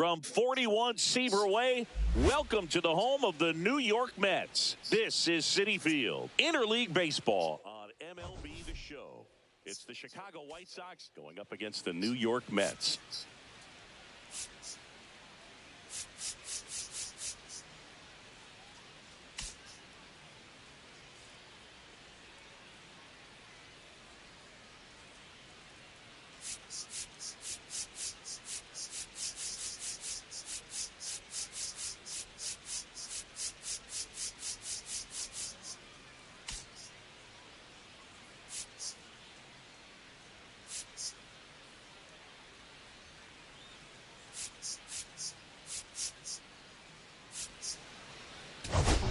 From 41 Seaver Way, welcome to the home of the New York Mets. This is Citi Field, Interleague Baseball on MLB The Show. It's the Chicago White Sox going up against the New York Mets.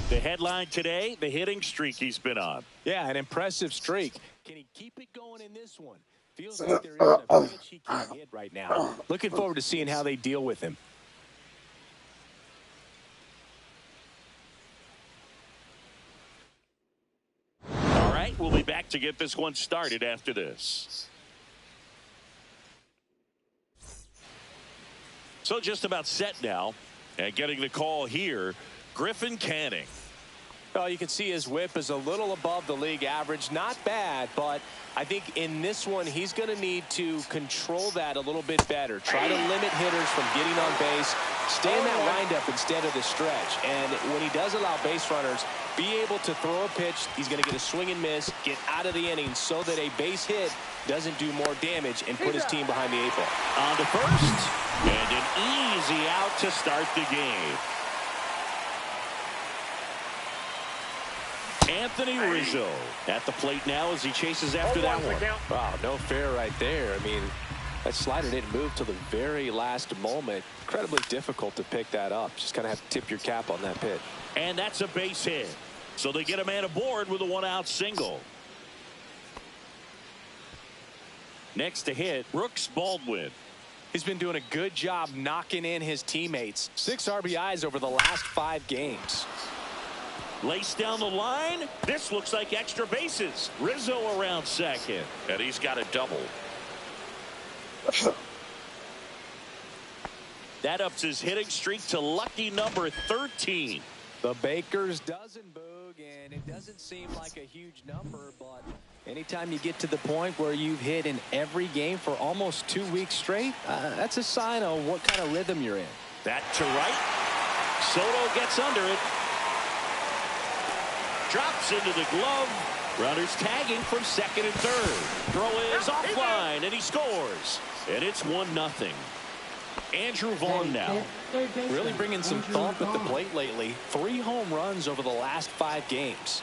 The headline today, the hitting streak he's been on. Yeah, an impressive streak. Can he keep it going in this one? Feels like there isn't a pitch he can hit right now. Looking forward to seeing how they deal with him. All right, we'll be back to get this one started after this. So just about set now, and getting the call here, Griffin Canning. Well, you can see his whip is a little above the league average. Not bad, but I think in this one, he's going to need to control that a little bit better. Try to limit hitters from getting on base. Stay in that windup instead of the stretch. And when he does allow base runners, be able to throw a pitch. He's going to get a swing and miss, get out of the inning so that a base hit doesn't do more damage and put his team behind the 8 ball. On to first, and an easy out to start the game. Anthony Rizzo at the plate now as he chases after that one. Wow, no fair right there. I mean, that slider didn't move till the very last moment. Incredibly difficult to pick that up. Just kind of have to tip your cap on that pitch. And that's a base hit. So they get a man aboard with a one-out single. Next to hit, Brooks Baldwin. He's been doing a good job knocking in his teammates. 6 RBIs over the last 5 games. Lace down the line. This looks like extra bases. Rizzo around second. And he's got a double. That ups his hitting streak to lucky number 13. The Baker's dozen, Boog, and it doesn't seem like a huge number, but anytime you get to the point where you've hit in every game for almost 2 weeks straight, that's a sign of what kind of rhythm you're in. That to right. Soto gets under it. Drops into the glove. Runners tagging from second and third. Throw is offline, and he scores. And it's 1-0. Andrew Vaughn now. Really bringing some thump at the plate lately. 3 home runs over the last 5 games.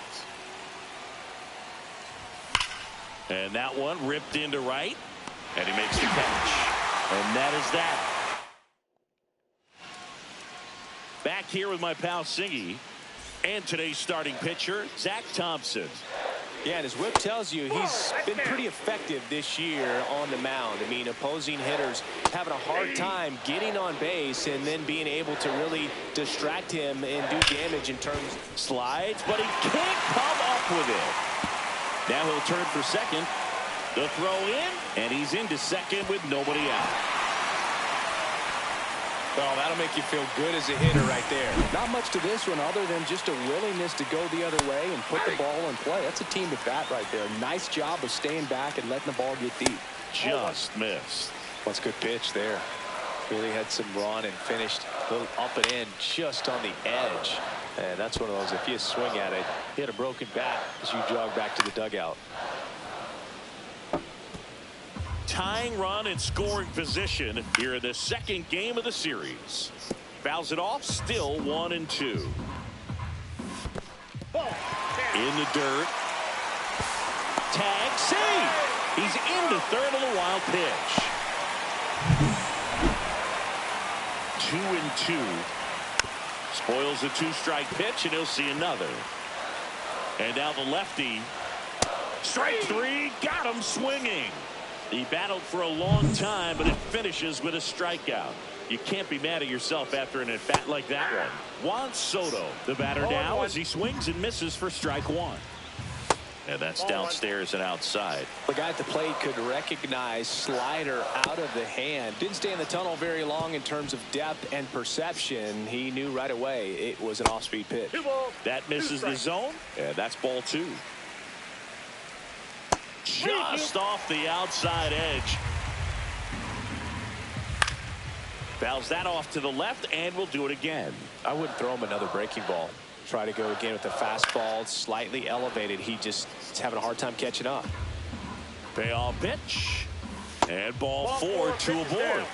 And that one ripped into right. And he makes the catch. And that is that. Back here with my pal Singy. And today's starting pitcher, Zach Thompson. Yeah, and his whip tells you he's been pretty effective this year on the mound. I mean, opposing hitters having a hard time getting on base and then being able to really distract him and do damage in terms of slides, but he can't come up with it. Now he'll turn for second. The throw in, and he's into second with nobody out. Well, that'll make you feel good as a hitter right there. Not much to this one other than just a willingness to go the other way and put the ball in play. That's a team at bat right there. Nice job of staying back and letting the ball get deep. Just missed. That's a good pitch there. Really had some run and finished a little up and in just on the edge. And that's one of those, if you swing at it, hit a broken bat as you jog back to the dugout. Tying run and scoring position here in the second game of the series. Fouls it off, still 1-2. In the dirt. Tag, save. He's into third on the wild pitch. 2-2. Spoils a 2-strike pitch, and he'll see another. And now the lefty. Strike 3, got him swinging. He battled for a long time, but it finishes with a strikeout. You can't be mad at yourself after an at-bat like that one. Juan Soto, the batter now as he swings and misses for strike 1. And that's downstairs and outside. The guy at the plate could recognize slider out of the hand. Didn't stay in the tunnel very long in terms of depth and perception. He knew right away it was an off-speed pitch. That misses the zone. Yeah, that's ball 2. Just off the outside edge. Fouls that off to the left, and we'll do it again. I wouldn't throw him another breaking ball. Try to go again with the fastball, slightly elevated. He just is having a hard time catching up. Payoff pitch. And ball 4, 2 aboard.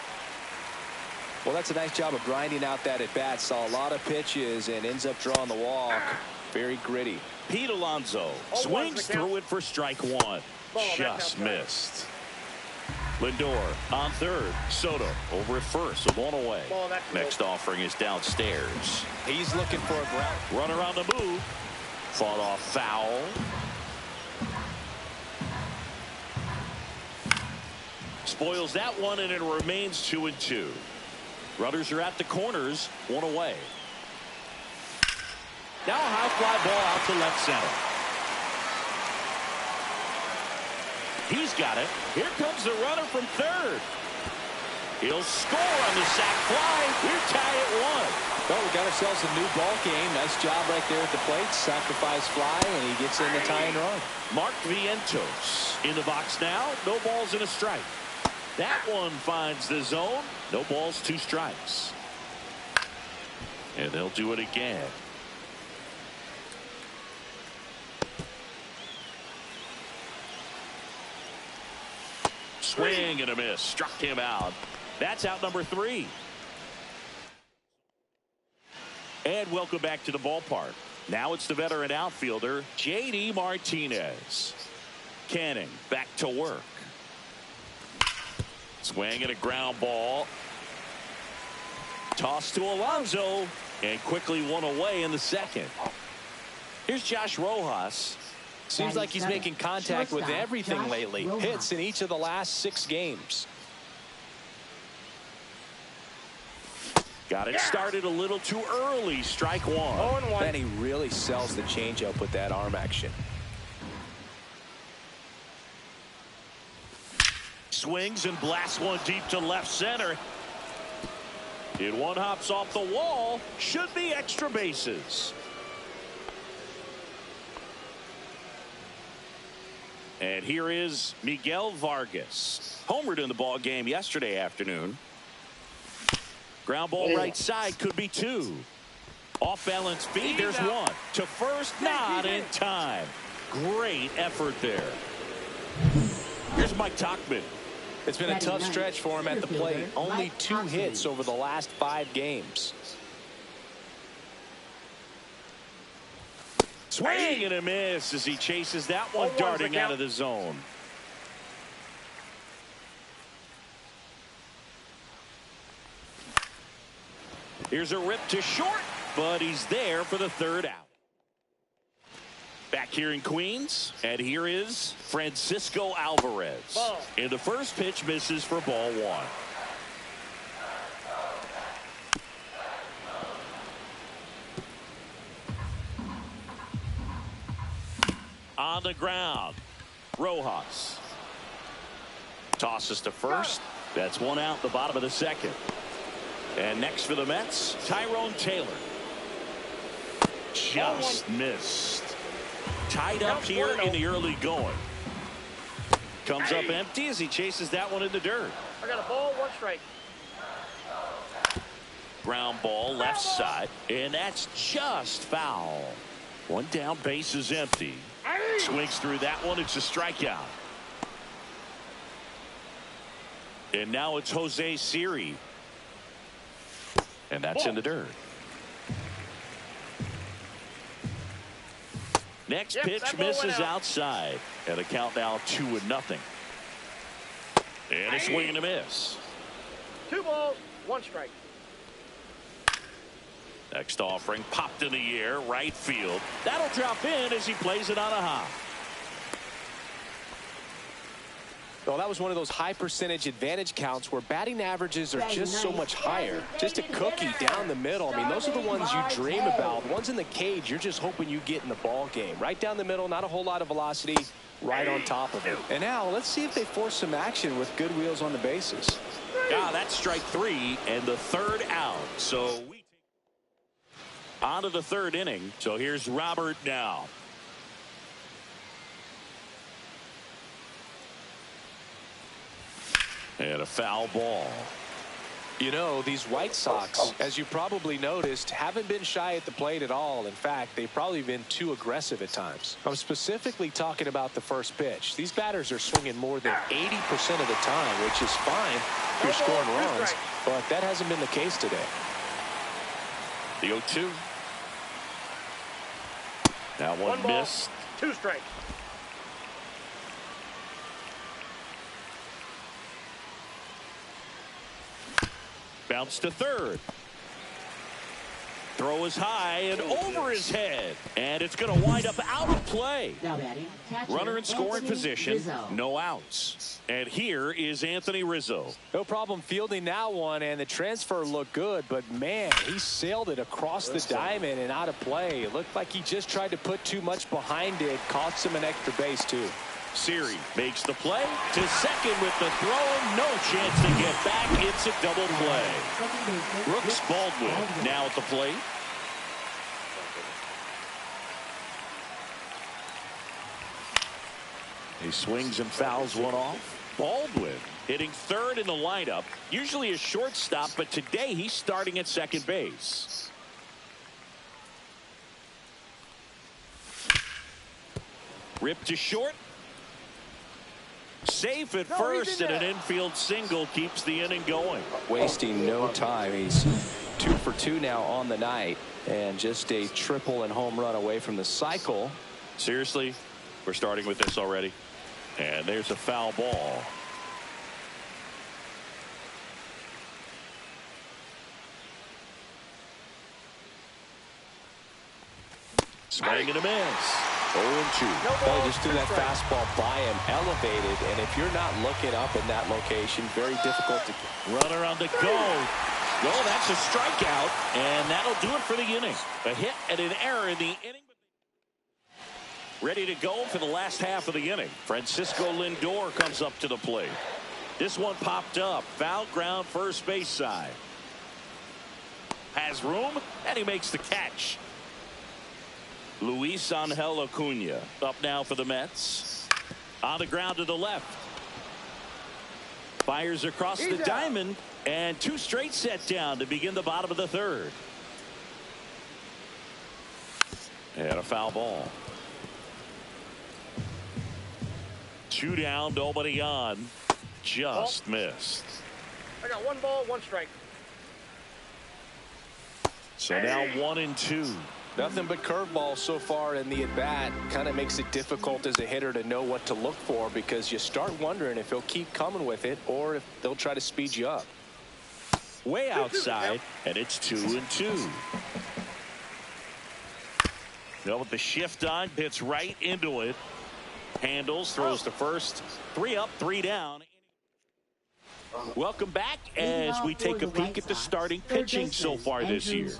Well, that's a nice job of grinding out that at bat. Saw a lot of pitches and ends up drawing the walk. Very gritty. Pete Alonso swings through it for strike 1. Just missed. Lindor on third. Soto over at first, so 1 away. Next offering is downstairs. He's looking for a ground. Runner on the move. Fought off foul. Spoils that one, and it remains 2-2. Runners are at the corners, 1 away. Now a high fly ball out to left center. He's got it. Here comes the runner from third. He'll score on the sac fly. We're tied at 1. Well, we got ourselves a new ball game. Nice job right there at the plate. Sacrifice fly, and he gets in the tying run. Mark Vientos in the box now. No balls and a strike. That one finds the zone. No balls, 2 strikes. And they'll do it again. Swing and a miss. Struck him out. That's out number 3. And welcome back to the ballpark. Now it's the veteran outfielder, J.D. Martinez. Canning back to work. Swing and a ground ball. Toss to Alonso. And quickly 1 away in the second. Here's Josh Rojas. Seems like he's making contact with everything lately. Hits in each of the last 6 games. Got it started a little too early. Strike 1. And he really sells the changeup with that arm action. Swings and blasts one deep to left center. And one hops off the wall. Should be extra bases. And here is Miguel Vargas. Homered in the ball game yesterday afternoon. Ground ball right side, could be 2. Off balance feed, there's 1. To first, not in time. Great effort there. Here's Mike Tauchman. It's been a tough stretch for him at the plate. Only 2 hits over the last 5 games. Swing and a miss as he chases that one darting out of the zone. Here's a rip to short, but he's there for the 3rd out. Back here in Queens, and here is Francisco Alvarez. And the first pitch misses for ball 1. On the ground, Rojas tosses to first. That's 1 out, the bottom of the second. And next for the Mets, Tyrone Taylor. Just missed. Tied up here in the early going. Comes up empty as he chases that one in the dirt. I got a ball, 1 strike. Ground ball left side, and that's just foul. 1 down, base is empty. Swings through that one. It's a strikeout. And now it's Jose Siri. And that's in the dirt. Next pitch misses outside. And the count now 2-0. And a swing and a miss. 2 balls, 1 strike. Next offering popped in the air, right field. That'll drop in as he plays it on a hop. Well, that was one of those high percentage advantage counts where batting averages are just so much higher. Just a cookie down the middle. I mean, those are the ones you dream about. Ones in the cage, you're just hoping you get in the ball game. Right down the middle, not a whole lot of velocity, right on top of it. And now let's see if they force some action with good wheels on the bases. That's strike 3 and the third out. So we on to the third inning. So here's Robert now. And a foul ball. You know, these White Sox, as you probably noticed, haven't been shy at the plate at all. In fact, they've probably been too aggressive at times. I'm specifically talking about the first pitch. These batters are swinging more than 80% of the time, which is fine if you're scoring runs, but that hasn't been the case today. The 0-2. That one missed. 2 strikes. Bounce to third. Throw is high and over his head. And it's going to wind up out of play. Runner in scoring position. No outs. And here is Anthony Rizzo. No problem fielding that one, and the transfer looked good, but man, he sailed it across the diamond and out of play. It looked like he just tried to put too much behind it. Cost him an extra base, too. Siri makes the play to second with the throw. No chance to get back. It's a double play. Brooks Baldwin now at the plate. He swings and fouls one off. Baldwin hitting third in the lineup. Usually a shortstop, but today he's starting at second base. Ripped to short. Safe at first, and an infield single keeps the inning going. Wasting no time. He's 2 for 2 now on the night, and just a triple and home run away from the cycle. Seriously, we're starting with this already. And there's a foul ball. Swing and a miss. 0-2. Oh, just threw that fastball by him, elevated, and if you're not looking up in that location, very difficult to. Runner on the go. Oh, that's a strikeout, and that'll do it for the inning. A hit and an error in the inning. Ready to go for the last half of the inning. Francisco Lindor comes up to the plate. This one popped up. Foul ground, first base side. Has room, and he makes the catch. Luis Angel Acuna up now for the Mets. On the ground to the left. Fires across the diamond, and 2 straight set down to begin the bottom of the third. And a foul ball. 2 down, nobody on. Just missed. I got 1 ball, 1 strike. So now 1-2. Nothing but curveballs so far in the at-bat. Kind of makes it difficult as a hitter to know what to look for, because you start wondering if he'll keep coming with it or if they'll try to speed you up. Way outside, and it's 2-2. Now with the shift on, hits right into it. Handles, throws to first. 3 up, 3 down. Welcome back as we take a peek at the starting pitching so far this year.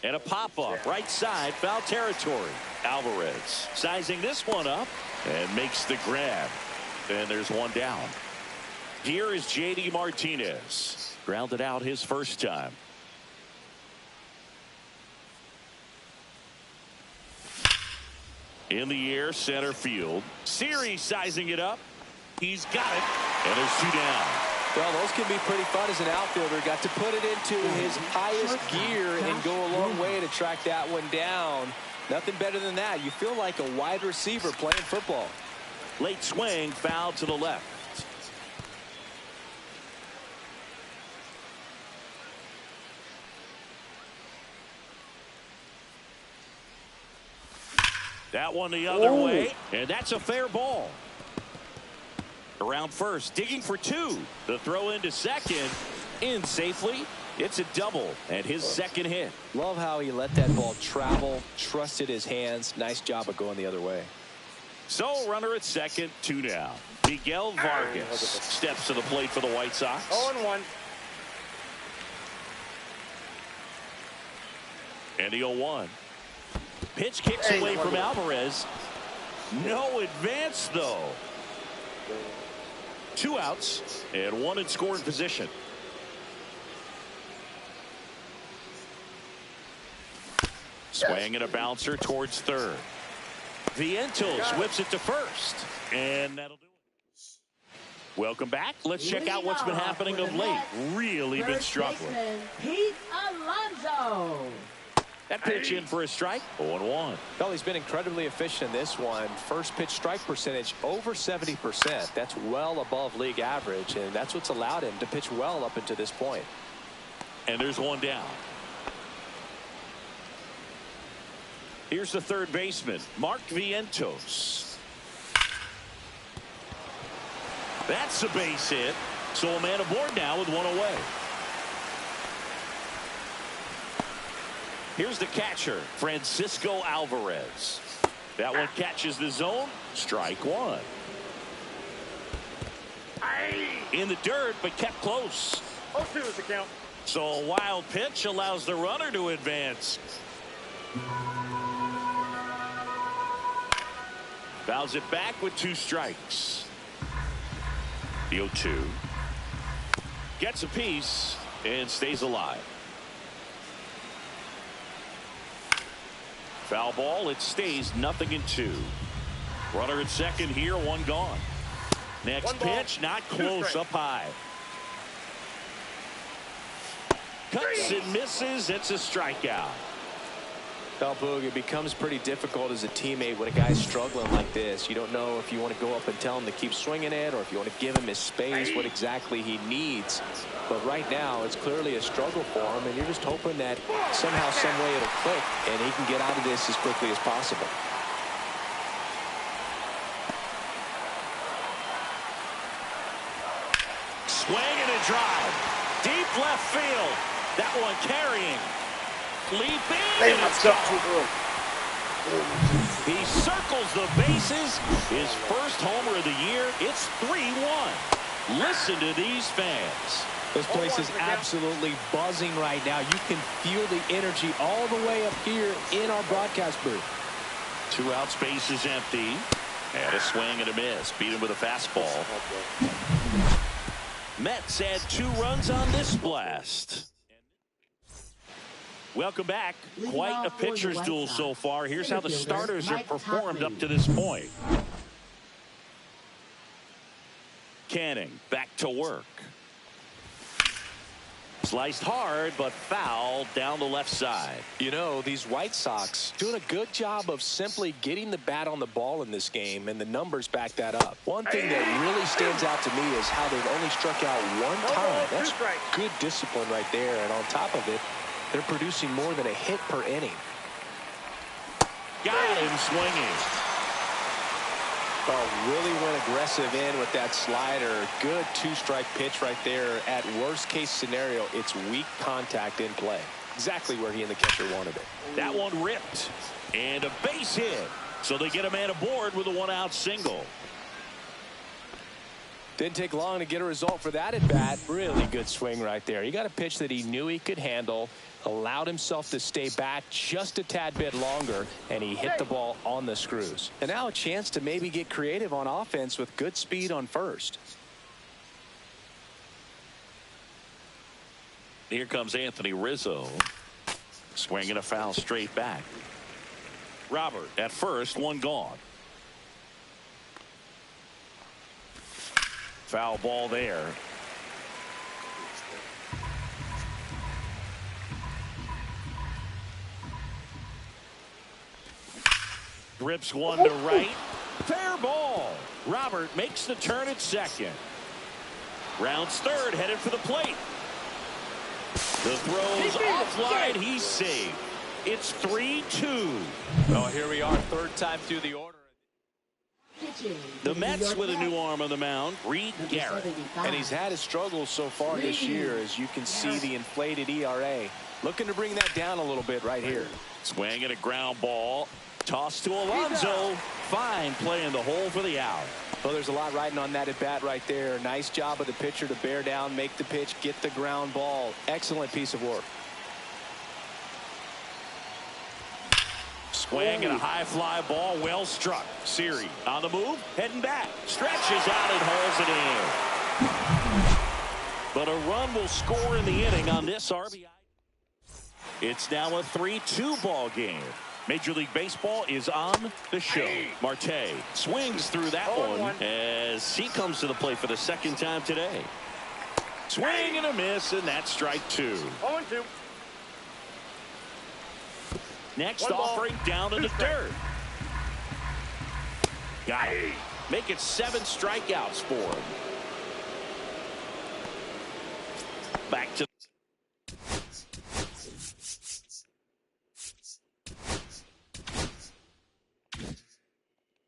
And a pop-up, right side, foul territory. Alvarez sizing this one up and makes the grab. And there's 1 down. Here is J.D. Martinez. Grounded out his first time. In the air, center field. Siri sizing it up. He's got it. And there's 2 down. Well, those can be pretty fun as an outfielder. Got to put it into his highest gear and go a long way to track that one down. Nothing better than that. You feel like a wide receiver playing football. Late swing, foul to the left. That one the other way, and that's a fair ball. Around first, digging for 2. The throw into second, in safely, It's a double and his second hit. Love how he let that ball travel, trusted his hands. Nice job of going the other way. So runner at second, 2 down. Miguel Vargas steps to the plate for the White Sox. 0-1. And the 0-1. Pitch kicks away from Alvarez. No advance, though. 2 outs and 1 in scoring position. Swing and a bouncer towards third. Vientos whips it to first. And that'll do it. Welcome back. Let's check out what's been happening of late. Really been struggling. Pete Alonso. That pitch in for a strike. 0-1. Well, he's been incredibly efficient in this one. First pitch strike percentage over 70%. That's well above league average, and that's what's allowed him to pitch well up until this point. And there's 1 down. Here's the third baseman, Mark Vientos. That's a base hit. So a man aboard now with 1 away. Here's the catcher, Francisco Alvarez. That one catches the zone. Strike 1. In the dirt, but kept close. 0-2 is the count. So a wild pitch allows the runner to advance. Fouls it back with 2 strikes. The 0-2. Gets a piece and stays alive. Foul ball. It stays 0-2. Runner at second here. 1 gone. Next pitch. Not close. Up high. Cuts and misses. It's a strikeout. Well, Boog, it becomes pretty difficult as a teammate when a guy's struggling like this. You don't know if you want to go up and tell him to keep swinging it or if you want to give him his space, what exactly he needs. But right now, it's clearly a struggle for him, and you're just hoping that somehow, some way it'll click, and he can get out of this as quickly as possible. Swing and a drive. Deep left field. That one carrying. Leaping. He circles the bases. His first homer of the year. It's 3-1. Listen to these fans. This place is absolutely buzzing right now. You can feel the energy all the way up here in our broadcast booth. 2 outs, base is empty. And a swing and a miss. Beat him with a fastball. Mets had 2 runs on this blast. Welcome back. Quite a pitcher's duel so far. Here's how the starters have performed up to this point. Canning back to work. Sliced hard, but fouled down the left side. You know, these White Sox doing a good job of simply getting the bat on the ball in this game, and the numbers back that up. One thing that really stands out to me is how they've only struck out 1 time. That's good discipline right there, and on top of it, they're producing more than a hit per inning. Got him swinging. Well, really went aggressive in with that slider. Good 2-strike pitch right there. At worst case scenario, it's weak contact in play. Exactly where he and the catcher wanted it. That one ripped. And a base hit. So they get a man aboard with a 1-out single. Didn't take long to get a result for that at bat. Really good swing right there. He got a pitch that he knew he could handle, allowed himself to stay back just a tad bit longer, and he hit the ball on the screws. And now a chance to maybe get creative on offense with good speed on first. Here comes Anthony Rizzo. Swinging a foul straight back. Robert at first, 1 gone. Foul ball there. Rips one to right. Fair ball. Robert makes the turn at second. Rounds third, headed for the plate. The throw's offline. He's saved. It's 3-2. Well, here we are, third time through the order. The Mets with a new arm on the mound, Reed Garrett. And he's had his struggles so far this year, as you can see the inflated ERA. Looking to bring that down a little bit right here. Swing and a ground ball. Toss to Alonso. Fine play in the hole for the out. Well, there's a lot riding on that at bat right there. Nice job of the pitcher to bear down, make the pitch, get the ground ball. Excellent piece of work. Swing and a high fly ball, well struck. Siri on the move, heading back. Stretches out and hauls it in. But a run will score in the inning on this RBI. It's now a 3-2 ball game. Major League Baseball is on the show. Marte swings through that one as he comes to the plate for the second time today. Swing and a miss, and that's strike 2. 0-2. Next offering down in the dirt. Got it. Make it 7 strikeouts for him. Back to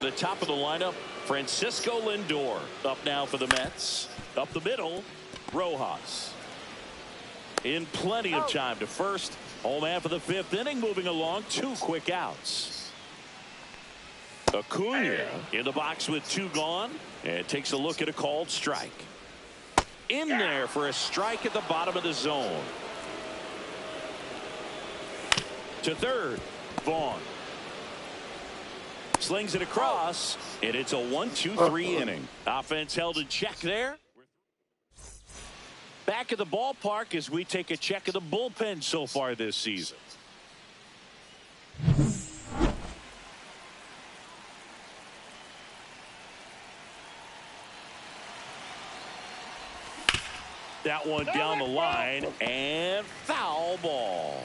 the top of the lineup. Francisco Lindor up now for the Mets. Up the middle, Rojas. In plenty of time to first. Home half of the 5th inning, moving along. 2 quick outs. Acuna in the box with 2 gone, and takes a look at a called strike. In there for a strike at the bottom of the zone. To third, Vaughn. Slings it across, and it's a 1-2-3 inning. Offense held in check there. Back at the ballpark as we take a check of the bullpen so far this season. That one down the line, and foul ball.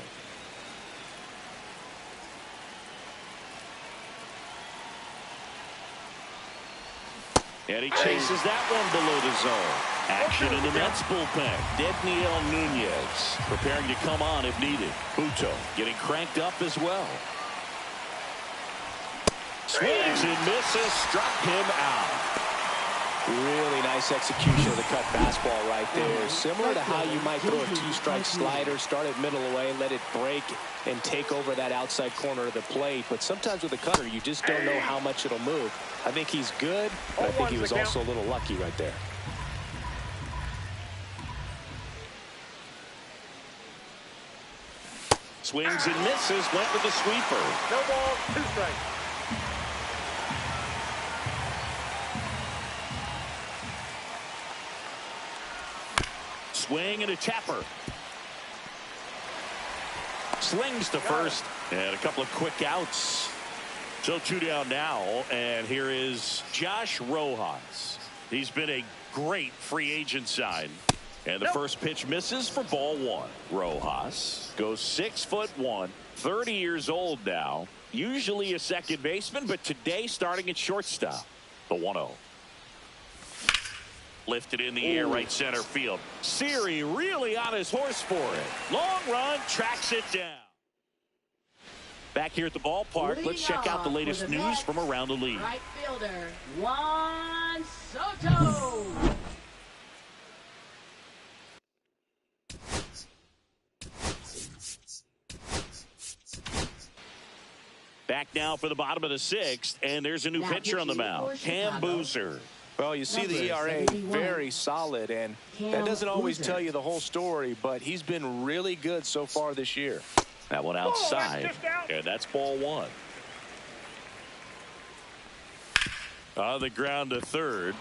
And he chases that one below the zone. Action in the Mets bullpen. Dedniel Nunez preparing to come on if needed. Buto getting cranked up as well. Swings and misses. Struck him out. Really nice execution of the cut fastball right there. Similar to how you might throw a 2-strike slider, start it middle away, let it break and take over that outside corner of the plate. But sometimes with a cutter, you just don't know how much it'll move. I think he's good, but I think he was also a little lucky right there. Swings and misses. Went with the sweeper. No ball, 2 strikes. Swing and a tapper. Slings to first, and a couple of quick outs. So 2 down now, and here is Josh Rojas. He's been a great free agent sign. And the first pitch misses for ball 1. Rojas goes 6'1", 30 years old now. Usually a second baseman, but today starting at shortstop. The 1-0. Lifted in the air, right center field. Siri really on his horse for it. Long run, tracks it down. Back here at the ballpark, let's check out the latest news from around the league. Right fielder, Juan Soto. Back now for the bottom of the 6th, and there's a new pitcher on the mound, Cam Boozer. Well, you see the ERA very solid, and that doesn't always tell you the whole story, but he's been really good so far this year. That one outside, and that's ball 1. On the ground to third.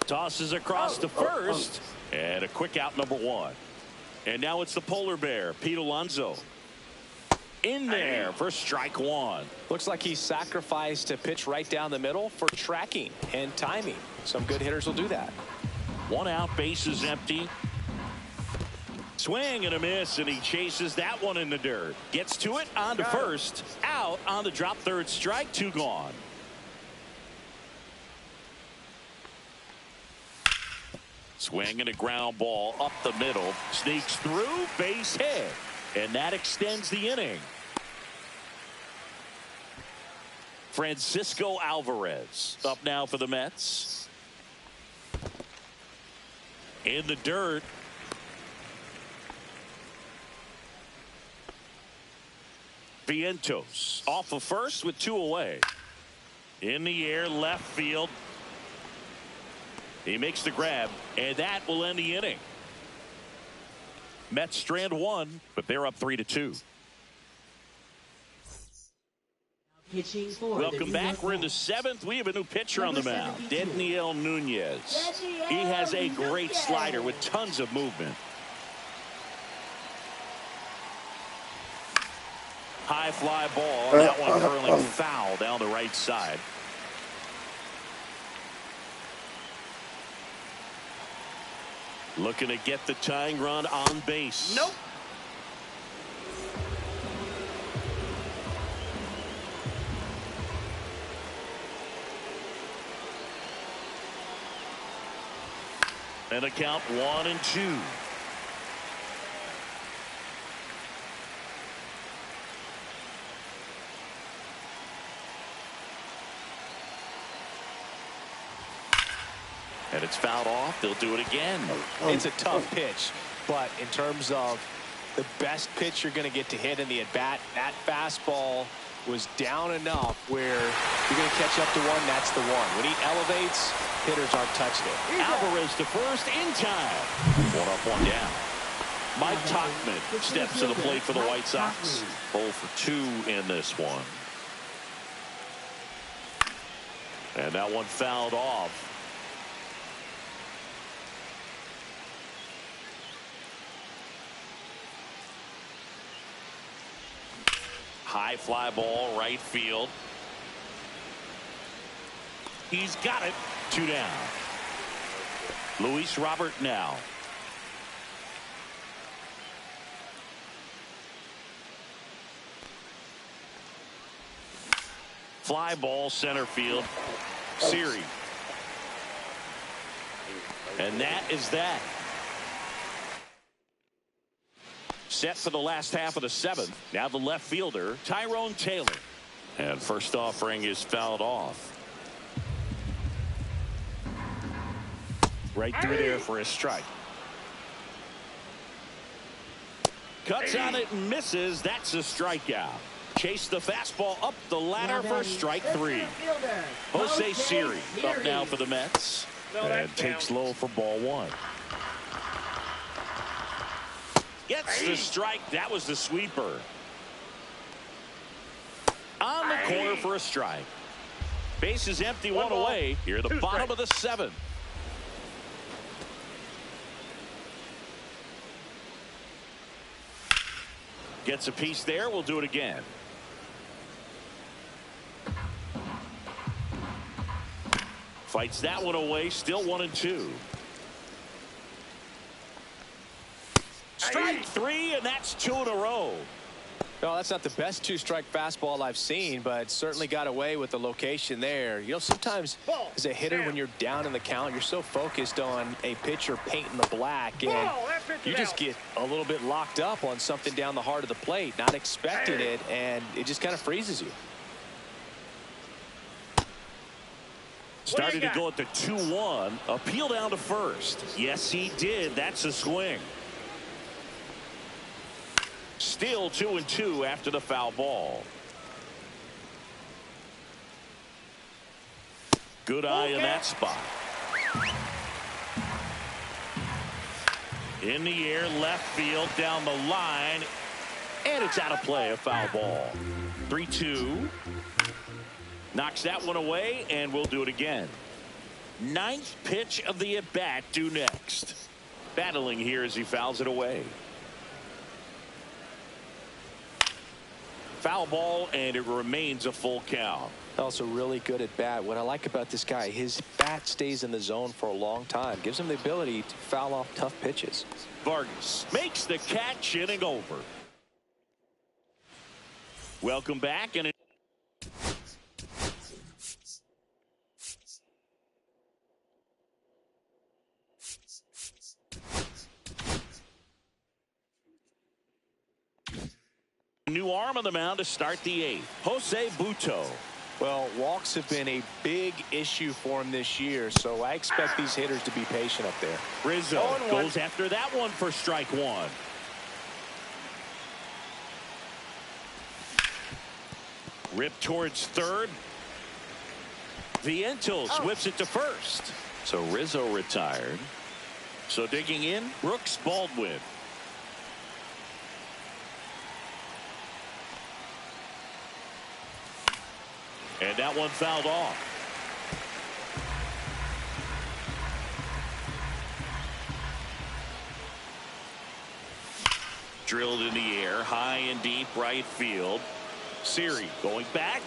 Tosses across to first, and a quick out, number 1. And now it's the polar bear, Pete Alonso. In there for strike 1. Looks like he sacrificed a pitch right down the middle for tracking and timing. Some good hitters will do that. 1 out, base is empty. Swing and a miss, and he chases that one in the dirt. Gets to it, on to first. Out on the drop, third strike, 2 gone. Swing and a ground ball up the middle. Sneaks through, base hit. And that extends the inning. Francisco Alvarez up now for the Mets. In the dirt. Vientos off of first with 2 away. In the air, left field. He makes the grab, and that will end the inning. Mets strand 1, but they're up 3-2. Welcome back. We're in the 7th. We have a new pitcher on the mound, Daniel Nunez. He has a great slider with tons of movement. High fly ball. That one curling foul down the right side. Looking to get the tying run on base. Nope. And a count 1-2. And it's fouled off. They'll do it again. It's a tough pitch, but in terms of the best pitch you're going to get to hit in the at-bat, that fastball was down enough where you're going to catch up to one. That's the one. When he elevates, hitters aren't touching it. Alvarez to first in time. 1 up, 1 down. Mike Tauchman steps to the plate for the White Sox. 0 for 2 in this one. And that one fouled off. High fly ball, right field. He's got it. 2 down. Luis Robert now. Fly ball, center field. Siri. And that is that. Set for the last half of the 7th. Now the left fielder, Tyrone Taylor. And first offering is fouled off. Right through there for a strike. Cuts on it and misses. That's a strikeout. Chase the fastball up the ladder for strike 3. Jose Siri up now for the Mets. And takes low for ball 1. Gets the strike. That was the sweeper. On the corner for a strike. Base is empty, 1 away. Here at the bottom of the 7th. Gets a piece there. We'll do it again. Fights that one away. Still 1-2. Strike 3, and that's 2 in a row. No, that's not the best 2-strike fastball I've seen, but certainly got away with the location there. You know, sometimes as a hitter, when you're down in the count, you're so focused on a pitcher painting the black, and you just get a little bit locked up on something down the heart of the plate, not expecting it, and it just kind of freezes you. Started to go at the 2-1. Appeal down to first. Yes, he did. That's a swing. Still 2-2 after the foul ball. Good eye in that spot. In the air, left field, down the line. And it's out of play, a foul ball. 3-2. Knocks that one away, and we'll do it again. 9th pitch of the at-bat due next. Battling here as he fouls it away. Foul ball, and it remains a full count. Also really good at bat. What I like about this guy, his bat stays in the zone for a long time. Gives him the ability to foul off tough pitches. Vargas makes the catch, inning over. Welcome back. And new arm on the mound to start the 8th. Jose Butto. Well, walks have been a big issue for him this year, so I expect these hitters to be patient up there. Rizzo goes after that one for strike one. Rip towards third. Vientos whips it to first. So Rizzo retired. So digging in, Brooks Baldwin. And that one fouled off. Drilled in the air, high and deep right field. Siri going back.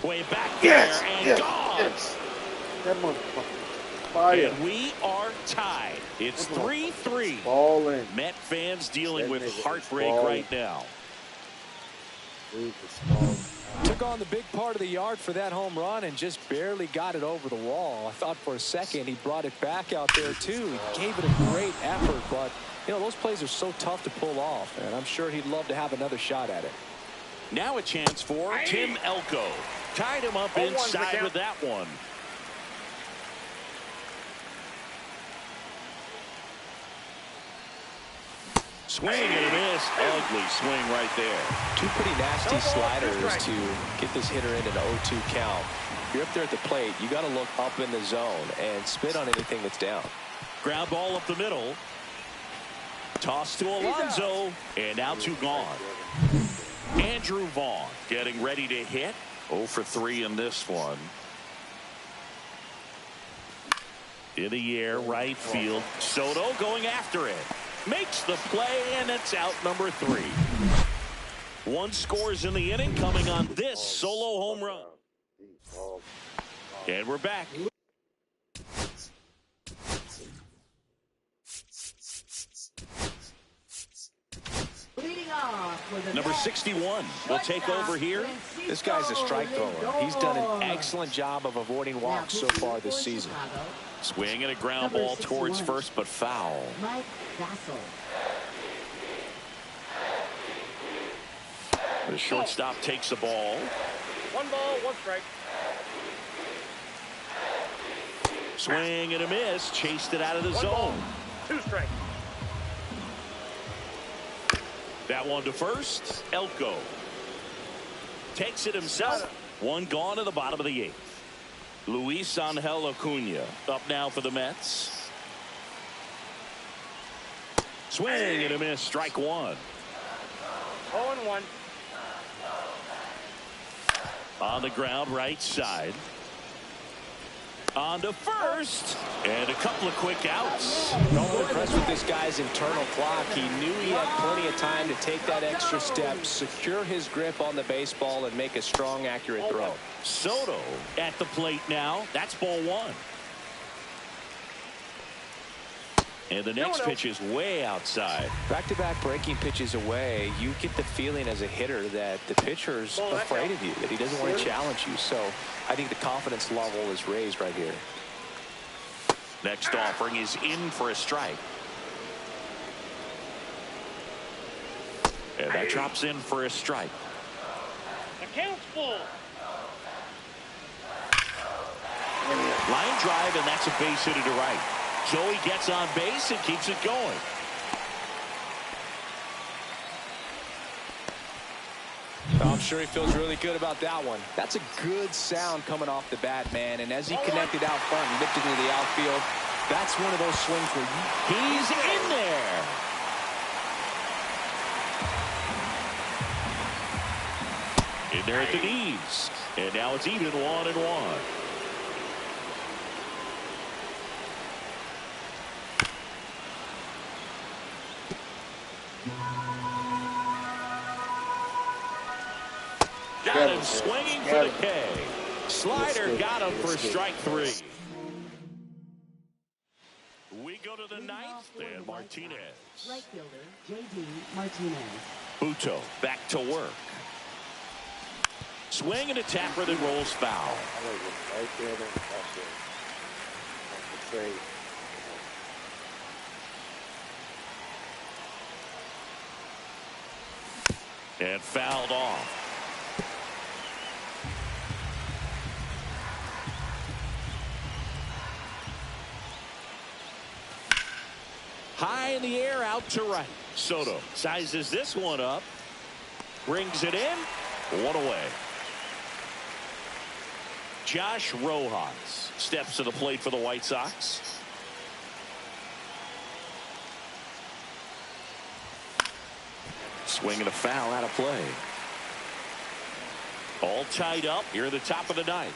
Way back there and gone. Yes. That motherfucker. Fire. And we are tied. It's 3-3. Ball in. Met fans dealing with heartbreak right now. Took on the big part of the yard for that home run and just barely got it over the wall. I thought for a second he brought it back out there too. He gave it a great effort, but you know those plays are so tough to pull off, and I'm sure he'd love to have another shot at it. Now a chance for Tim Elko. Tied him up inside with that one. Swing and a miss. Ugly swing right there. Two pretty nasty sliders to get this hitter in an 0-2 count. You're up there at the plate. You got to look up in the zone and spit on anything that's down. Ground ball up the middle. Toss to Alonso. And now two gone. Andrew Vaughn getting ready to hit. 0 for 3 in this one. In the air, right field. Soto going after it. Makes the play, and it's out number 3. One scores in the inning coming on this solo home run. And we're back. Leading off with Number 61 will take over here. This guy's a strike thrower. He's done an excellent job of avoiding walks so far this season. Swing and a ground ball towards first, but foul. Mike Vassell. The shortstop takes the ball. One ball, one strike. Swing and a miss. Chased it out of the One zone. ball, 2 strikes. That one to first. Elko takes it himself. One gone to the bottom of the 8th. Luis Angel Acuna up now for the Mets. Swing and a miss. Strike one. 0-1. On the ground, right side. On to first. And a couple of quick outs. Don't impressed with this guy's internal clock. He knew he had plenty of time to take that extra step, secure his grip on the baseball, and make a strong, accurate throw. Soto at the plate now. That's ball 1. And the next pitch is way outside. Back-to-back breaking pitches away, you get the feeling as a hitter that the pitcher's afraid of you, that he doesn't want to challenge you. So I think the confidence level is raised right here. Next offering is in for a strike. And that drops in for a strike. The count's full. Line drive, and that's a base hit to right. Joey gets on base and keeps it going. I'm sure he feels really good about that one. That's a good sound coming off the bat, man. And as he connected out front and lifted into the outfield, that's one of those swings where he's in there. In there at the knees. And now it's even 1-1. Got him swinging for the K. Slider got him for strike 3. We go to the 9th, and Martinez. Right fielder, J.D. Martinez. Buto back to work. Swing and a tapper that rolls foul. And fouled off. in the air out to right. Soto sizes this one up. Brings it in. One away. Josh Rojas steps to the plate for the White Sox. Swinging a foul out of play. All tied up here at the top of the ninth.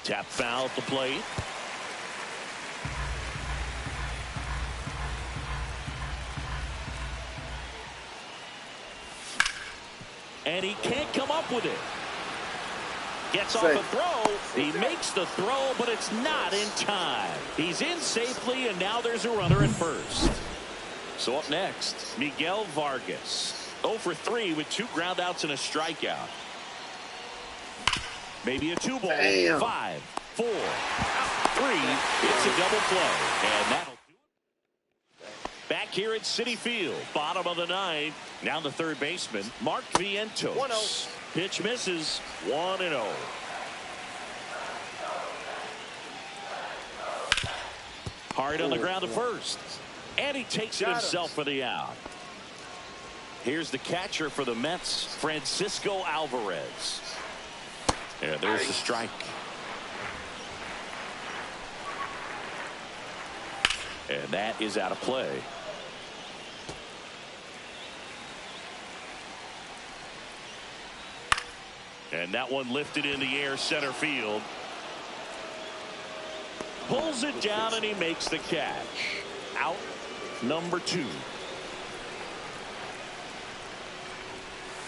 Tap foul at the plate. And he can't come up with it. Gets off a throw. He makes the throw, but it's not in time. He's in safely, and now there's a runner at first. So up next, Miguel Vargas. 0 for 3 with 2 groundouts and a strikeout. Maybe a 2-ball. Damn. 5, 4, 3. It's a double play. And that'll do it. Back here at Citi Field. Bottom of the ninth. Now the third baseman, Mark Vientos. 1-0. Pitch misses. 1-0. Hard on the ground to first. And he takes it himself for the out. Here's the catcher for the Mets, Francisco Alvarez. Yeah, there's the strike. And that is out of play. And that one lifted in the air center field. Pulls it down and he makes the catch. Out number 2.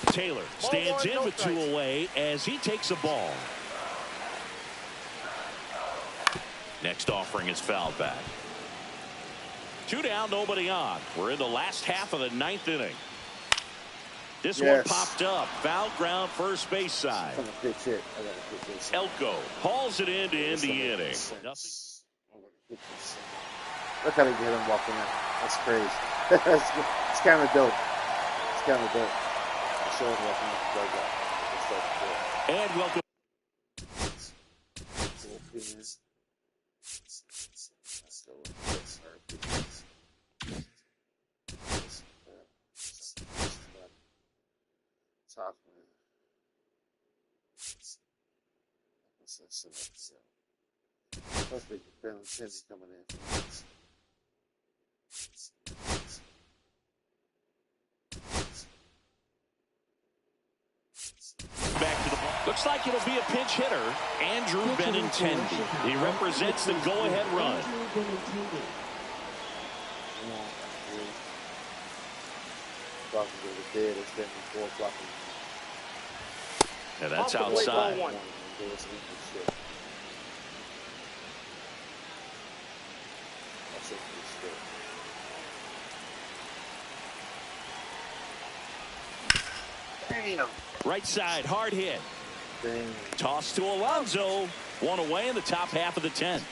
Taylor stands in with 2 away as he takes a ball. Next offering is fouled back. 2 down, nobody on. We're in the last half of the 9th inning. This one popped up. Foul ground first base side. Elko hauls it in to end the inning. Look how they get him walking in. That's crazy. It's kind of dope. It's kind of dope. And welcome. Hopefully, Ben Cindy coming in. Back to the ball. Looks like it'll be a pinch hitter. Andrew Benintendi. He represents the go-ahead run. Yeah, that's outside. Right side, hard hit. Toss to Alonso. 1 away in the top half of the 10th.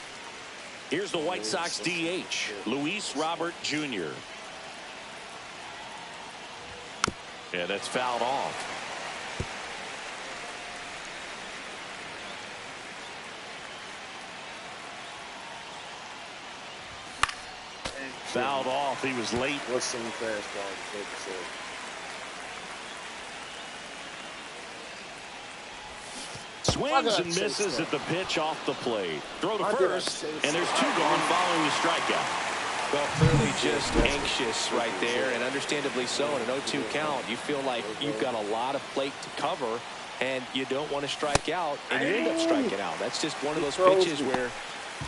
Here's the White Sox DH, Luis Robert Jr. Yeah, that's fouled off. Fouled off. He was late. What's some fastball? Swings and misses at the pitch off the plate. Throw to first, and there's 2 gone following the strikeout. Well, clearly just anxious right there, and understandably so. In an 0-2 count, you feel like you've got a lot of plate to cover, and you don't want to strike out, and you end up striking out. That's just one of those pitches where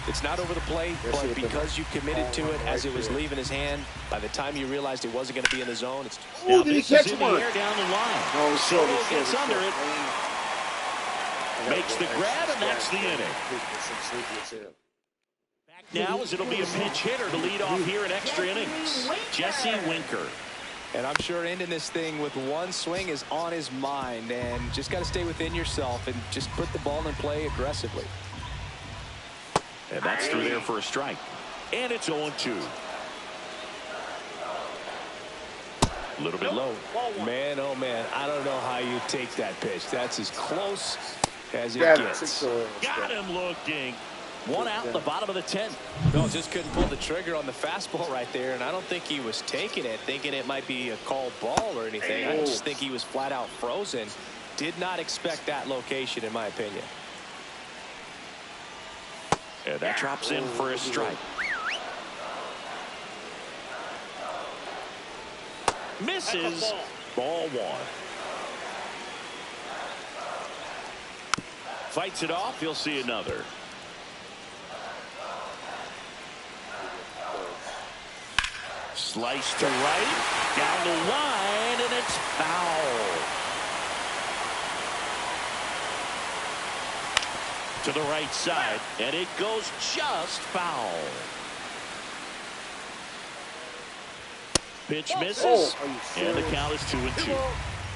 it's not over the plate, but because you committed to it as it was leaving his hand, by the time you realized it wasn't going to be in the zone, it's... Now this is in the air down the line. Soto gets under it. Makes the grab, and that's the inning. Back now as it'll be a pinch hitter to lead off here in extra innings. Jesse Winker. And I'm sure ending this thing with 1 swing is on his mind, and just got to stay within yourself and just put the ball in play aggressively. And that's through there for a strike. And it's 0-2. A little bit low. Man, oh man, I don't know how you take that pitch. That's as close as it gets. Got him looking. One out, the bottom of the 10th. No, just couldn't pull the trigger on the fastball right there, and I don't think he was taking it, thinking it might be a called ball or anything. I just think he was flat out frozen. Did not expect that location, in my opinion. And that drops in for a strike. Misses. Ball one. Fights it off. He'll see another. Slice to right. Down the line, and it's foul. To the right side, and it goes just foul. Pitch misses, and the count is 2-2.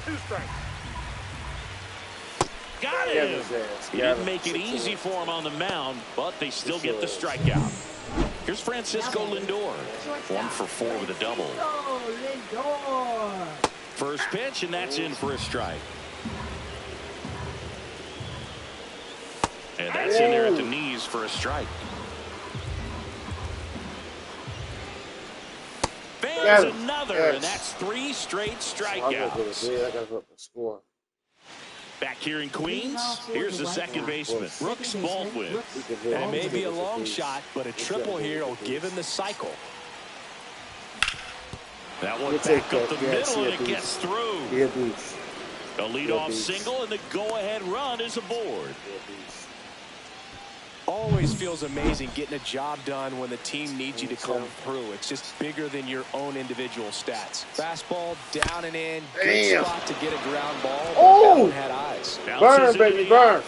2 strikes. Got him. He didn't make it easy for him on the mound, but they still get the strikeout. Here's Francisco Lindor. 1 for 4 with a double. First pitch, and that's in for a strike. And that's in there at the knees for a strike. There's another, and that's 3 straight strikeouts. Back here in Queens, here's the second baseman, Brooks Baldwin. And it may be a long shot, but a triple here will give him the cycle. That one back up the middle, and it gets through. A leadoff single, and the go-ahead run is aboard. Always feels amazing getting a job done when the team needs you to come through. It's just bigger than your own individual stats. Fastball down and in. Good spot to get a ground ball. That one had eyes. Burn, baby, burn.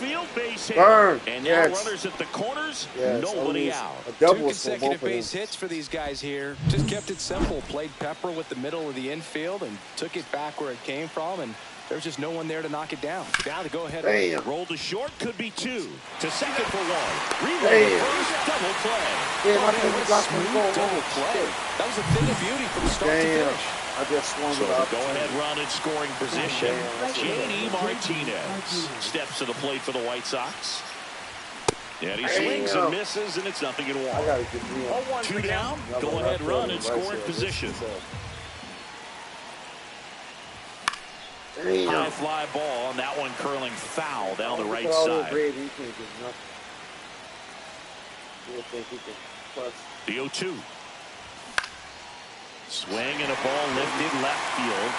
Burn. And now runners at the corners, nobody out. 2 consecutive base hits for these guys here. Just kept it simple. Played pepper with the middle of the infield and took it back where it came from. And there's just no one there to knock it down. Now to go ahead. Roll to short, could be 2. To second for 1. Reload to first, double play. Double play. That was a thing of beauty from start to finish. I just swung So it up. go ahead run in scoring position. J.D. Martinez steps to the plate for the White Sox. And he swings and misses, and it's 0-1. 2 down, go ahead run in scoring position. High fly ball, and that one curling foul down the right side. The 0-2. Swing and a ball lifted left field.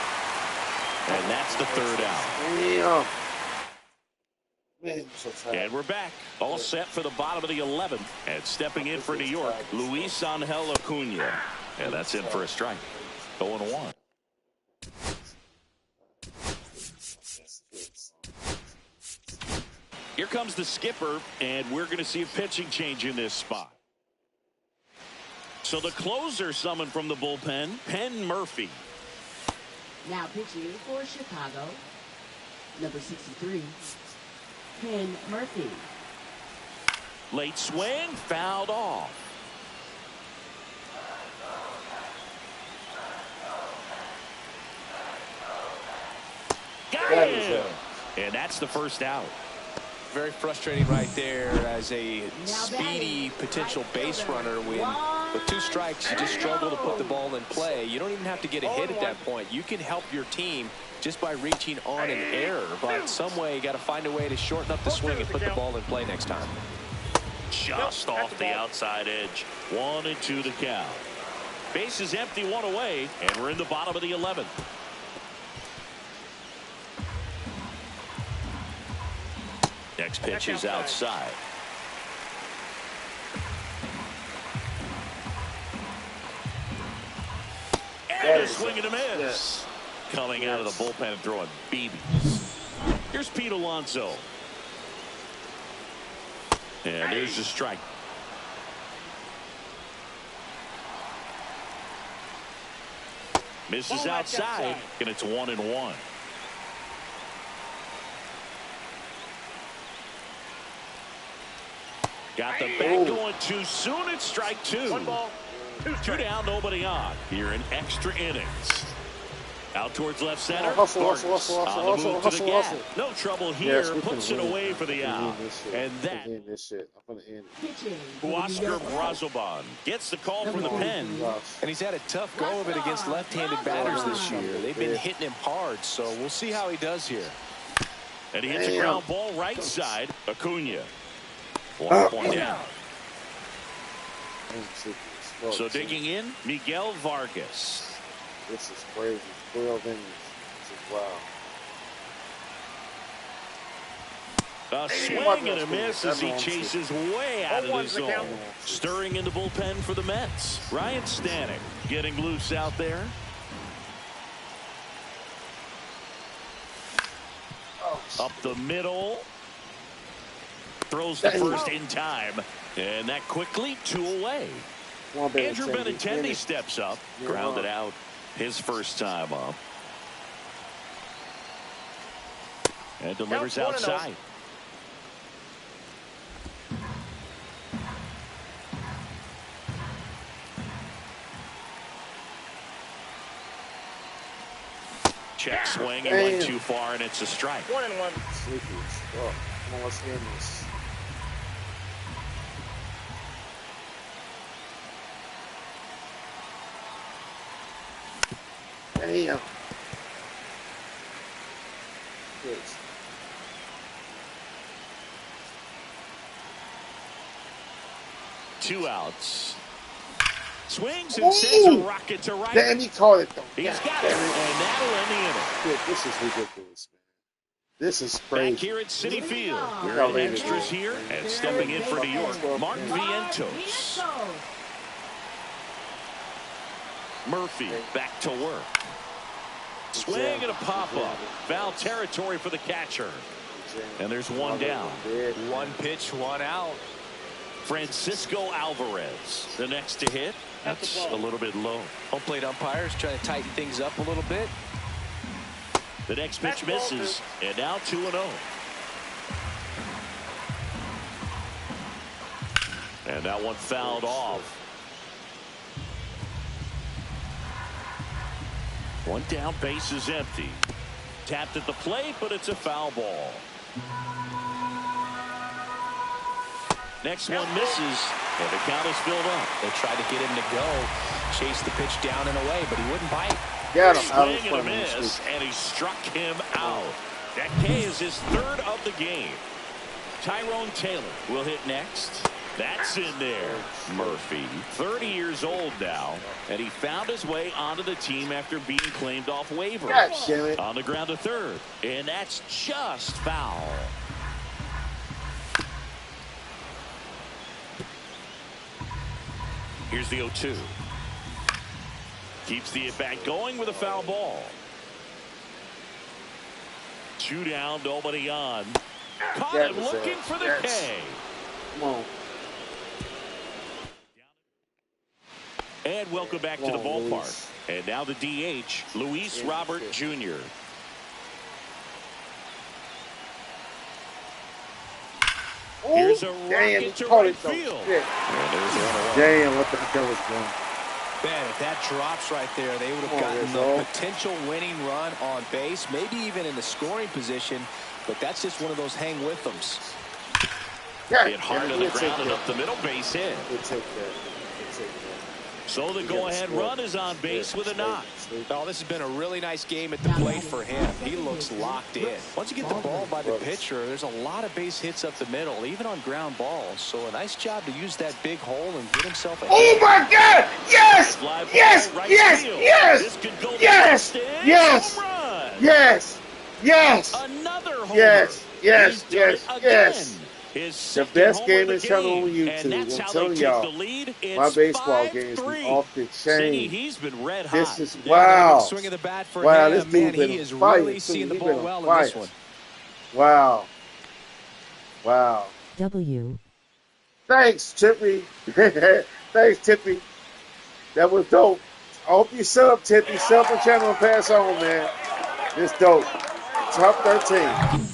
And that's the 3rd out. And we're back. All set for the bottom of the 11th. And stepping in for New York, Luis Angel Acuna. And that's in for a strike. 0-1. Here comes the skipper, and we're going to see a pitching change in this spot. So the closer summoned from the bullpen, Penn Murphy. Now pitching for Chicago, number 63, Penn Murphy. Late swing, fouled off. Got him! And that's the first out. Very frustrating right there as a speedy potential base runner. With 2 strikes, you just struggle to put the ball in play. You don't even have to get a hit at that point. You can help your team just by reaching on an error. But some way, you got to find a way to shorten up the swing and put the ball in play next time. Just off the outside edge. 1-2 the count. Base is empty, 1 away, and we're in the bottom of the 11th. Next pitch is outside. And a swing and a miss. Coming out of the bullpen and throwing BBs. Here's Pete Alonso. And there's the strike. Misses outside, and it's 1-1. Got the bat going too soon. It's strike 2. 1 ball, 2 2 down, nobody on. Here in extra innings. Out towards left center. Hustle, Vargas hustle, hustle, on the hustle, move hustle, to the gap. hustle. No trouble here. Yes, we Puts can it win. away for the out. And that. I'm end this shit. I'm gonna end it. Pitching for the New Huascar York Mets. Brazoban gets the call from the pen. Gosh. And he's had a tough go of it against left-handed batters this year. They've been hitting him hard, so we'll see how he does here. And he hits a ground ball right side. Acuna. 1 point down. So digging in, Miguel Vargas. This is crazy. 12 innings. This is wow. A swing and a miss as he chases way out of the zone. Stirring in the bullpen for the Mets. Ryan Stanek getting loose out there. Up the middle. Throws the first in time. And that quickly 2 away. Andrew Benintendi steps up. Grounded out his first time up. And delivers outside. Check swing. He went too far, and it's a strike. 1-1. Sleepy. Oh, come on, let's end this. Damn. Good. Two outs. Swings and sends a rocket to right. Damn, he caught it though. He's got it, and that'll end the inning. Dude, this is ridiculous, man. This is crazy. Back here at Citi Field, we're in extras here, and stepping in for New York, Mark Vientos. Murphy back to work. Swing and a pop-up. Foul territory for the catcher. And there's one down. 1 pitch, 1 out. Francisco Alvarez, the next to hit. That's a little bit low. Home plate umpires trying to tighten things up a little bit. The next pitch misses, and now 2-0. And that one fouled off. One down, base is empty. Tapped at the plate, but it's a foul ball. Next one misses, and the count is filled up. They tried to get him to go, chase the pitch down and away, but he wouldn't bite. Got him. Swing and a miss, and he struck him out. That K is his 3rd of the game. Tyrone Taylor will hit next. That's in there. Murphy, 30 years old now, and he found his way onto the team after being claimed off waivers. God damn it. On the ground to 3rd, and that's just foul. Here's the 0-2. Keeps the at-bat going with a foul ball. 2 down, nobody on. Caught him looking for the K. Come on. And welcome back to the ballpark. And now the DH, Luis Robert Jr. Here's a rocket to right field. Damn, what the hell was going? Man, if that drops right there, they would have gotten the potential winning run on base, maybe even in the scoring position, but that's just one of those hang with thems. Hit hard to the ground and up the middle, base hit. So the go-ahead run is on base with a knock. Oh, this has been a really nice game at the plate for him. He looks locked in. Once you get the ball by the pitcher, there's a lot of base hits up the middle, even on ground balls. So a nice job to use that big hole and get himself a hit. Oh my God! Yes! Yes! Yes! Yes! Yes! Yes! Yes! Yes! Another homer. Yes! Yes! Yes! Yes! The best game is coming on YouTube. I'm telling y'all, my baseball game is off the chain. He's been red hot. This is wow. Swing of the bat for wow, him. this Man, dude he is fighting, really seeing the ball well in this one. Wow. Wow. W. Thanks, Tippy. Thanks, Tippy. That was dope. I hope you sub, Tippy. Sub the channel and pass on, man. It's dope. Top 13.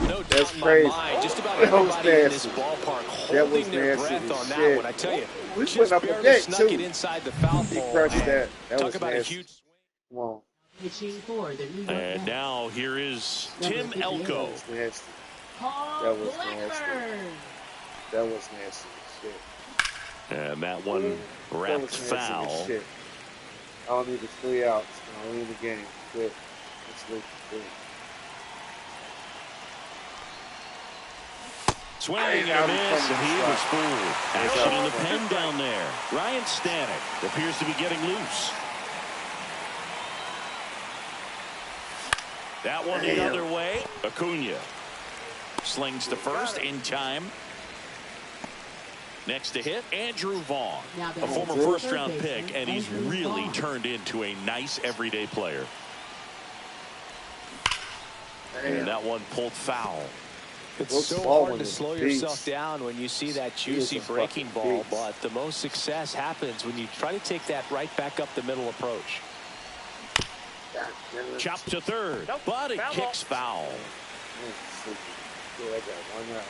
No doubt That's in crazy. my mind, just about everybody in this ballpark holding their breath on that one. I tell you, we just went up a barely deck, snuck too. it inside the foul He pole. crushed that. That Talk was about nasty. a huge. Come on. Pitching for the New York And Mets. now here is Number Tim 58. Elko. That was nasty. Paul That was Blackburn. nasty. That was nasty as shit. And that one That wrapped was nasty foul. as shit. I don't need the 3 outs. I don't need the game. Quit. Let's leave the game. Swinging and a miss, and he was fooled. Action in the pen down there. Ryan Stanek appears to be getting loose. That one the other way. Acuna slings to first in time. Next to hit, Andrew Vaughn, a former first-round pick, and he's really turned into a nice everyday player. And that one pulled foul. It's so hard to slow yourself down when you see that juicy breaking ball, but the most success happens when you try to take that right back up the middle approach. Chopped to third, but it kicks foul. Yeah, I got 1 out.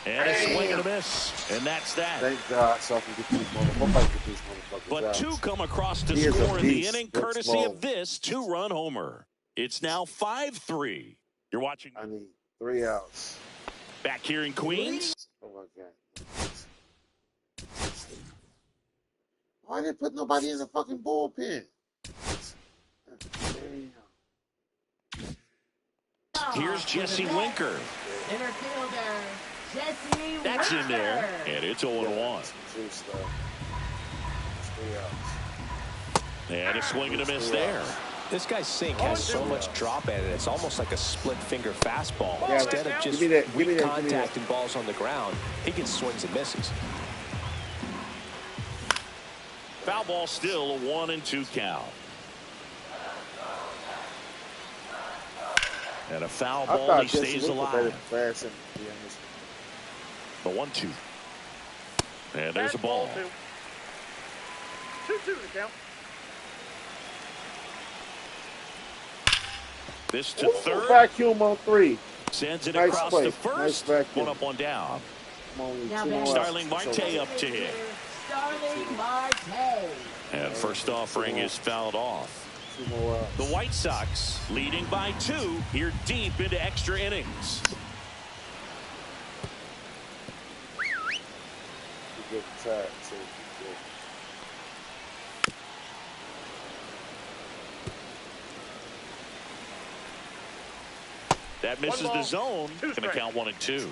And a swing and a miss, and that's that. Thank God, so I can get these motherfuckers. But two come across to score in the inning, courtesy of this 2-run homer. It's now 5-3. You're watching. I need 3 outs. Back here in Queens. Oh my God. Why didn't put nobody in the fucking bullpen? Here's Jesse Winker. Center fielder, Jesse That's Winker. in there, and it's 0-1. And a swing and a miss there. This guy's sink has so much drop at it. It's almost like a split finger fastball. Yeah, Instead of just weak contact and balls on the ground, he gets swings and misses. Foul ball still, a 1-2 count. And a foul ball, he stays alive. The 1-2. And there's a ball. 2-2 to count. This to third. Vacuum on 3. Sends it Nice across play. to first. Nice One up, one down. Now Starling Marte up to hit. Starling Marte. And first offering is fouled off. The White Sox leading by 2 here deep into extra innings. That misses the zone. Going to count 1-2.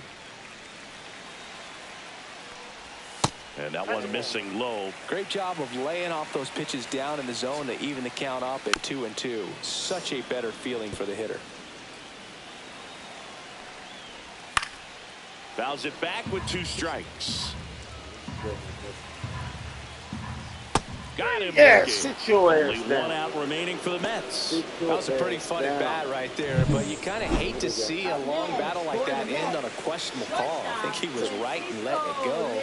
And that one missing low. Great job of laying off those pitches down in the zone to even the count up at 2-2. Such a better feeling for the hitter. Fouls it back with 2 strikes. Got him. Yes, sit your ass Only down. 1 out remaining for the Mets. That was a pretty funny bat right there, but you kind of hate to see a long battle like that end on a questionable call. I think he was right in letting it go.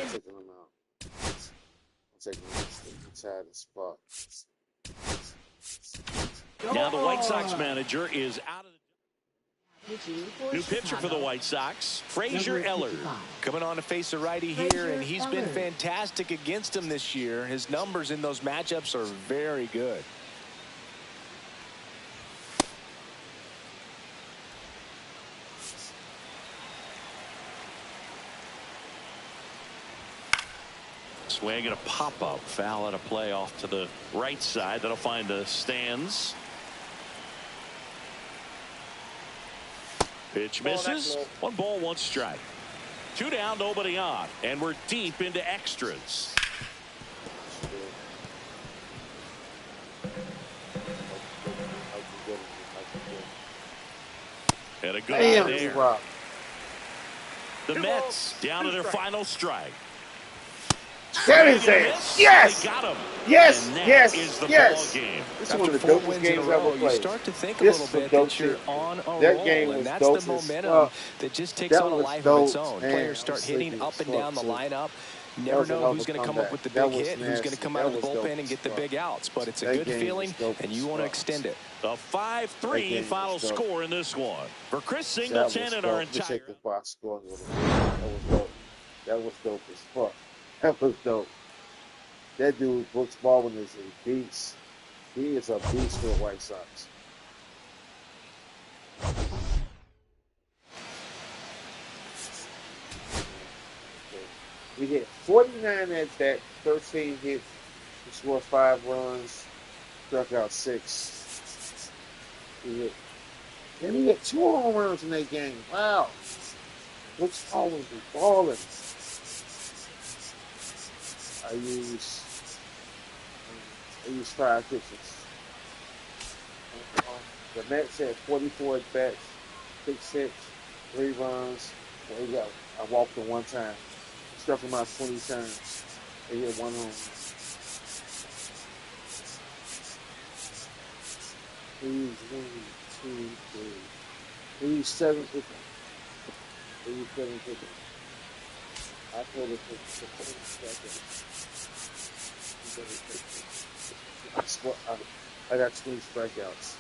Inside the spot. Now the White Sox manager is out of the new pitcher for the White Sox, Frazier Eller. Coming on to face a righty here, and he's been fantastic against him this year. His numbers in those matchups are very good. Swing and a pop-up. Foul at a play off to the right side. That'll find the stands. Pitch misses. 1 ball, 1 strike. 2 down, nobody on. And we're deep into extras. And a good eye there. The Mets down to their final strike. That is it. Yes. They got him. Yes. And that Yes. is the Yes. ball game. This is one of the dopest games I've ever You played. start to think a This little was bit dope that you're shit. on a That roll, game and was that's dope the as momentum fuck. that just takes That on a was life of its dope. own. Man, Players start I'm hitting sleepy up as and fuck, down the too. lineup. That Never was a know hell who's of a going to come up comeback. with the That big was hit, who's going to nasty. come That out of the was dope bullpen and as get the fuck. big outs. But it's a That good game was feeling, dope and as you want to fuck. extend it. A That 5-3 game final was dope. score in this one. For Chris That Singleton was and dope. our Let me entire. check the box score. That was dope. That was dope as fuck. That was dope. That dude, Brooks Baldwin, is a beast. He is a beast for the White Sox. We hit 49 at bat, 13 hits. We scored 5 runs, struck out 6. And he hit 2 home runs in that game. Wow. Brooks Baldwin was balling. I used 5 pitches. The Mets had 44 at bats, 6 hits, 3 runs. I walked him 1 time. Struck him out 20 times. They hit 1 home. They used 1, 2, 3. They used 7 pitches. I told him I got 20 strikeouts.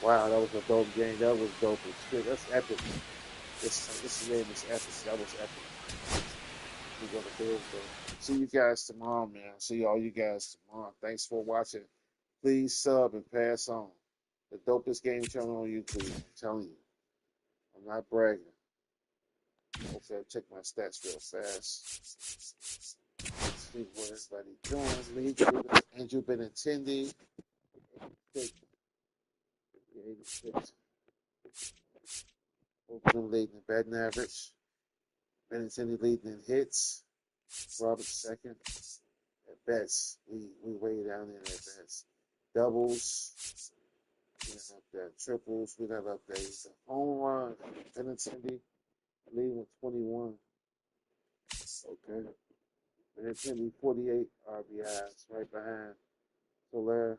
Wow, that was a dope game. That was dope. That's epic. This game is epic. That was epic. We're gonna do it, though. See you guys tomorrow, man. See all you guys tomorrow. Thanks for watching. Please sub and pass on. The dopest game channel on YouTube. I'm telling you. I'm not bragging. Okay, I'll check my stats real fast. See what everybody doing. League Andrew Benintendi. 86. Oakland leading in batting average. Benintendi leading in hits. Roberts second. At bats, we way down there at bats. Doubles. We're not up there. Triples, we're not up there. Home run. Benintendi leading with 21. Okay. Benintendi 48 RBIs right behind Soler.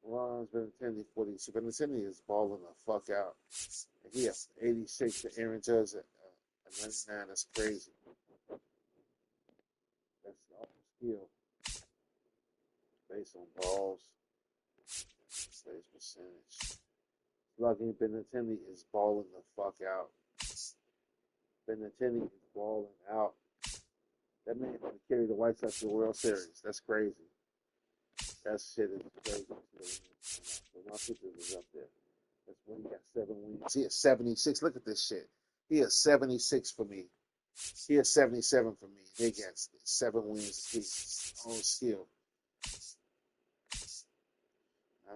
Ron's Benintendi 42. Benintendi is balling the fuck out. And he has 86 to Aaron Judge at 99. That's crazy. That's all skill. Based on balls. Base percentage. Slugging Benintendi is balling the fuck out. Benintendi is balling out. That man can carry the White Sox to the World Series. That's crazy. That shit is crazy. So my picture is up there. That's when he got 7 wins. He has 76. Look at this shit. He has 76 for me. He has 77 for me. They got 7 wins apiece. On skill. I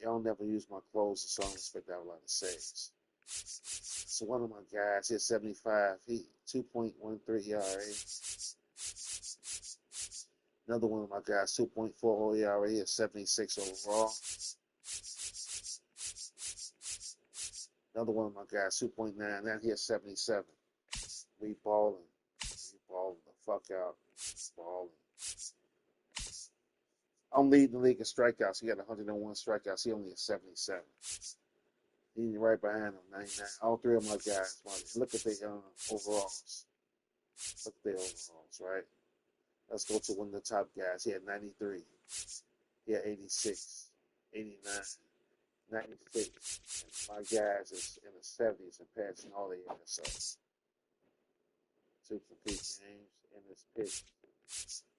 don't never use my clothes, so I don't expect to have a lot of saves. So one of my guys, he has 75. He 2.13 ERA. Another one of my guys, 2.40 ERA. He has 76 overall. Another one of my guys, 2.9. Now he has 77. We balling. We balling the fuck out. Balling. I'm leading the league in strikeouts. He got 101 strikeouts. He only has 77. He's right behind him, 99. All 3 of my guys. Look at their overalls. Look at their overalls, right? Let's go to one of the top guys. He had 93. He had 86, 89, 96. And my guys is in the 70s and passing all the NSOs. 2 complete games in this pitch.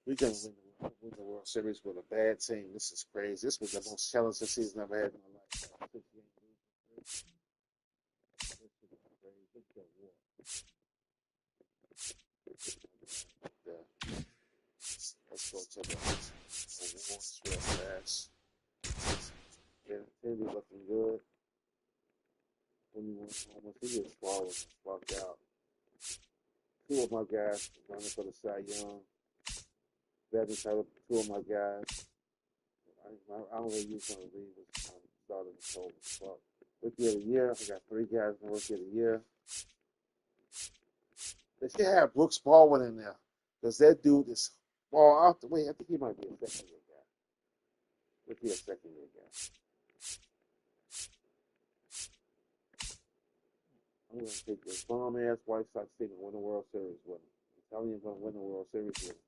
We're going to win the World Series with a bad team. This is crazy. This was the most challenging season I've had in my life. Let's go to the awards real fast. Benintendi looking good. 21 homers. He is balling the fuck out. 2 of my guys running for the Cy Young. Veteran title, 2 of my guys. I don't really use one of these. Started the cold fuck. Rookie of the year. I got 3 guys in the rookie of the year. They should have Brooks Baldwin in there. Because that dude is ball out the way. I think he might be a second year guy. Rookie a second year guy. I'm going to take this bomb ass White Sox team and win the World Series with him. I'm telling you, I'm going to win the World Series with him.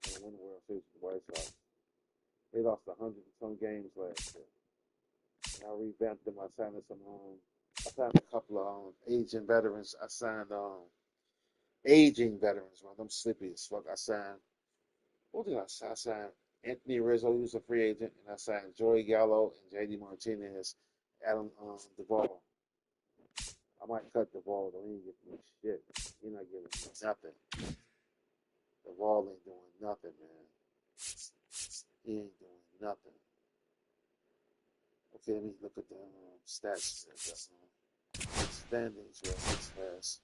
I'm going to win the World Series with the White Sox. They lost 100 and some games last year. And I revamped them. I signed a couple of aging veterans. I signed Aging veterans, man. I'm sleepy as fuck. I signed. What did I sign? I signed Anthony Rizzo, he was a free agent, and I signed Joey Gallo and J.D. Martinez, Adam Duvall. I might cut Duvall, though. He ain't giving me shit. He not giving me nothing. Duvall ain't doing nothing, man. He ain't doing nothing. Okay, let me look at the stats. The standings real fast.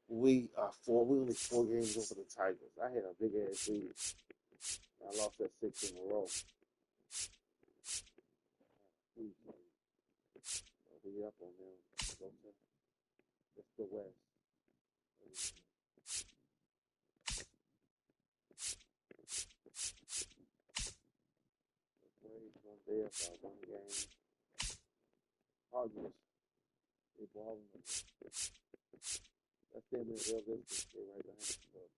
We only 4 games over the Tigers. I had a big ass lead. I lost that 6 in a row. We up on them. It's the West. The Braves on there by 1 game. August. They balling them. That's them in realistic. They right behind the club.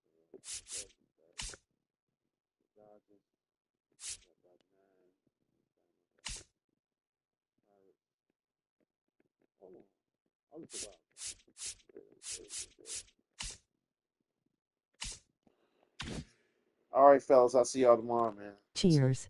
Dodgers. About 9. Hold on. I'll look about. All right, fellas. I'll see y'all tomorrow, man. Cheers.